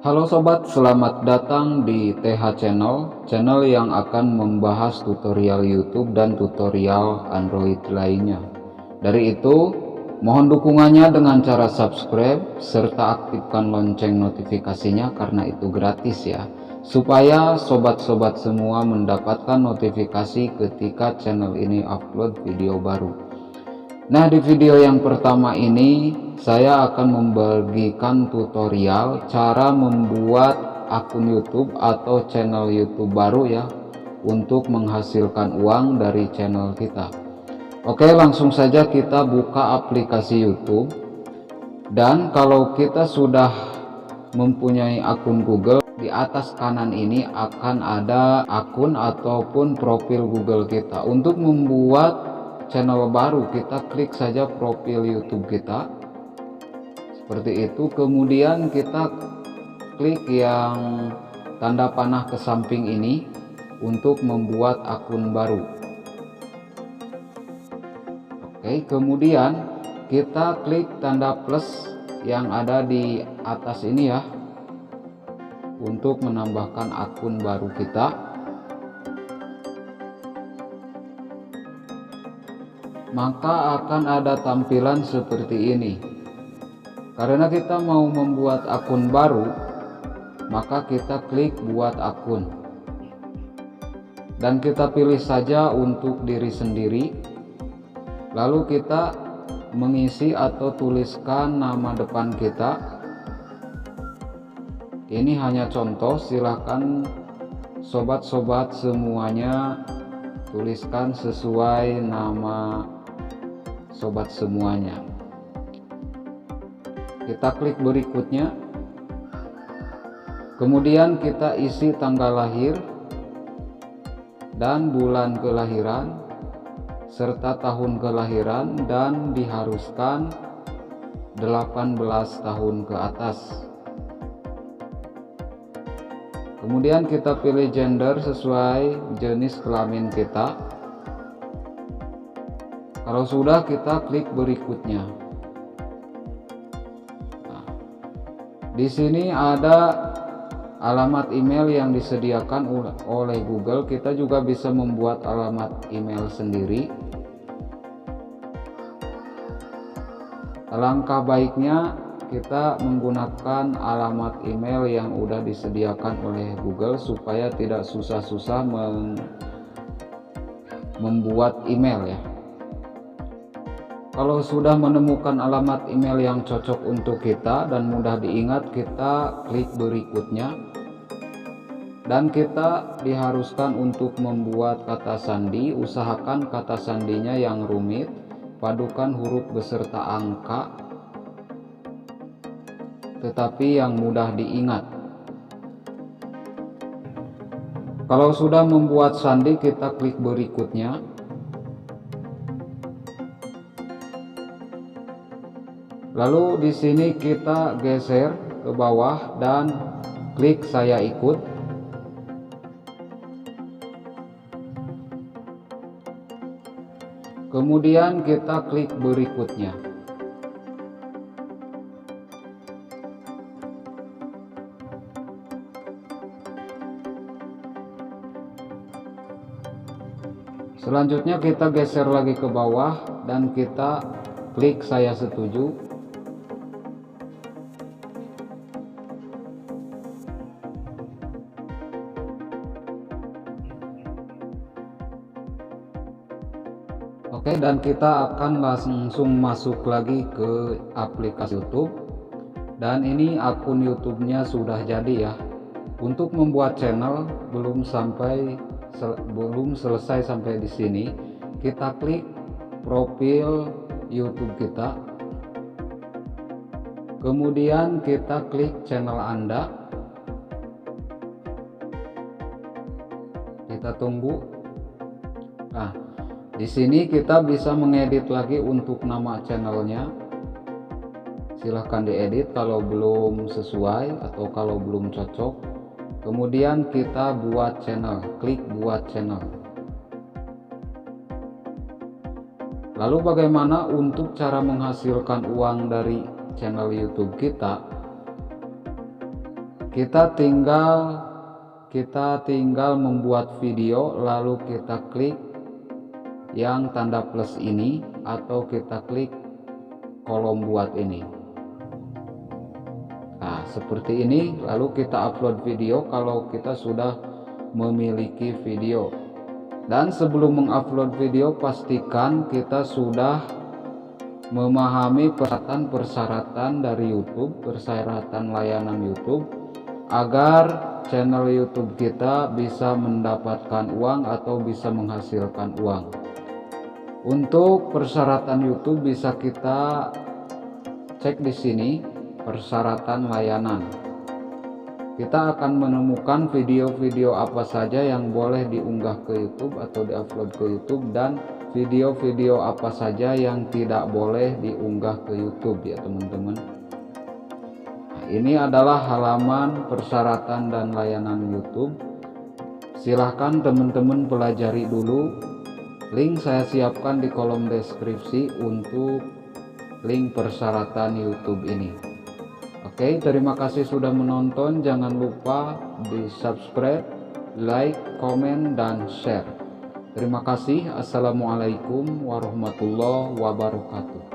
Halo sobat, selamat datang di TH Channel yang akan membahas tutorial YouTube dan tutorial Android lainnya. Dari itu, mohon dukungannya dengan cara subscribe serta aktifkan lonceng notifikasinya karena itu gratis ya. Supaya sobat-sobat semua mendapatkan notifikasi ketika channel ini upload video baru. Nah, di video yang pertama ini saya akan membagikan tutorial cara membuat akun YouTube atau channel YouTube baru ya, untuk menghasilkan uang dari channel kita. Oke, langsung saja kita buka aplikasi YouTube. Dan kalau kita sudah mempunyai akun Google, di atas kanan ini akan ada akun ataupun profil Google kita. Untuk membuat channel baru, kita klik saja profil YouTube kita seperti itu, kemudian kita klik yang tanda panah ke samping ini untuk membuat akun baru. Oke, kemudian kita klik tanda plus yang ada di atas ini ya, untuk menambahkan akun baru kita. Maka akan ada tampilan seperti ini. Karena kita mau membuat akun baru, maka kita klik buat akun dan kita pilih saja untuk diri sendiri. Lalu kita mengisi atau tuliskan nama depan kita. Ini hanya contoh, silahkan sobat-sobat semuanya tuliskan sesuai nama sobat semuanya. Kita klik berikutnya, kemudian kita isi tanggal lahir dan bulan kelahiran serta tahun kelahiran, dan diharuskan 18 tahun ke atas. Kemudian kita pilih gender sesuai jenis kelamin kita. Kalau sudah, kita klik berikutnya. Nah, di sini ada alamat email yang disediakan oleh Google. Kita juga bisa membuat alamat email sendiri. Alangkah baiknya kita menggunakan alamat email yang udah disediakan oleh Google supaya tidak susah-susah membuat email ya. Kalau sudah menemukan alamat email yang cocok untuk kita dan mudah diingat, kita klik berikutnya. Dan kita diharuskan untuk membuat kata sandi. Usahakan kata sandinya yang rumit, padukan huruf beserta angka, tetapi yang mudah diingat. Kalau sudah membuat sandi, kita klik berikutnya. Lalu di sini kita geser ke bawah dan klik saya ikut. Kemudian kita klik berikutnya. Selanjutnya kita geser lagi ke bawah dan kita klik saya setuju. Oke, dan kita akan langsung masuk lagi ke aplikasi YouTube. Dan ini akun YouTube-nya sudah jadi ya. Untuk membuat channel belum selesai sampai di sini. Kita klik profil YouTube kita. Kemudian kita klik channel Anda. Kita tunggu. Nah, di sini kita bisa mengedit lagi untuk nama channelnya. Silahkan diedit kalau belum sesuai atau kalau belum cocok. Kemudian kita buat channel, klik buat channel. Lalu bagaimana untuk cara menghasilkan uang dari channel YouTube kita? Kita tinggal membuat video, lalu kita klik yang tanda plus ini atau kita klik kolom buat ini. Nah, seperti ini, lalu kita upload video kalau kita sudah memiliki video. Dan sebelum mengupload video, pastikan kita sudah memahami persyaratan dari YouTube, persyaratan layanan YouTube, agar channel YouTube kita bisa mendapatkan uang atau bisa menghasilkan uang. Untuk persyaratan YouTube bisa kita cek di sini, persyaratan layanan. Kita akan menemukan video-video apa saja yang boleh diunggah ke YouTube atau diupload ke YouTube, dan video-video apa saja yang tidak boleh diunggah ke YouTube ya teman-teman. Nah, ini adalah halaman persyaratan dan layanan YouTube. Silahkan teman-teman pelajari dulu. Link saya siapkan di kolom deskripsi untuk link persyaratan YouTube ini. Oke, terima kasih sudah menonton. Jangan lupa di subscribe, like, komen, dan share. Terima kasih. Assalamualaikum warahmatullahi wabarakatuh.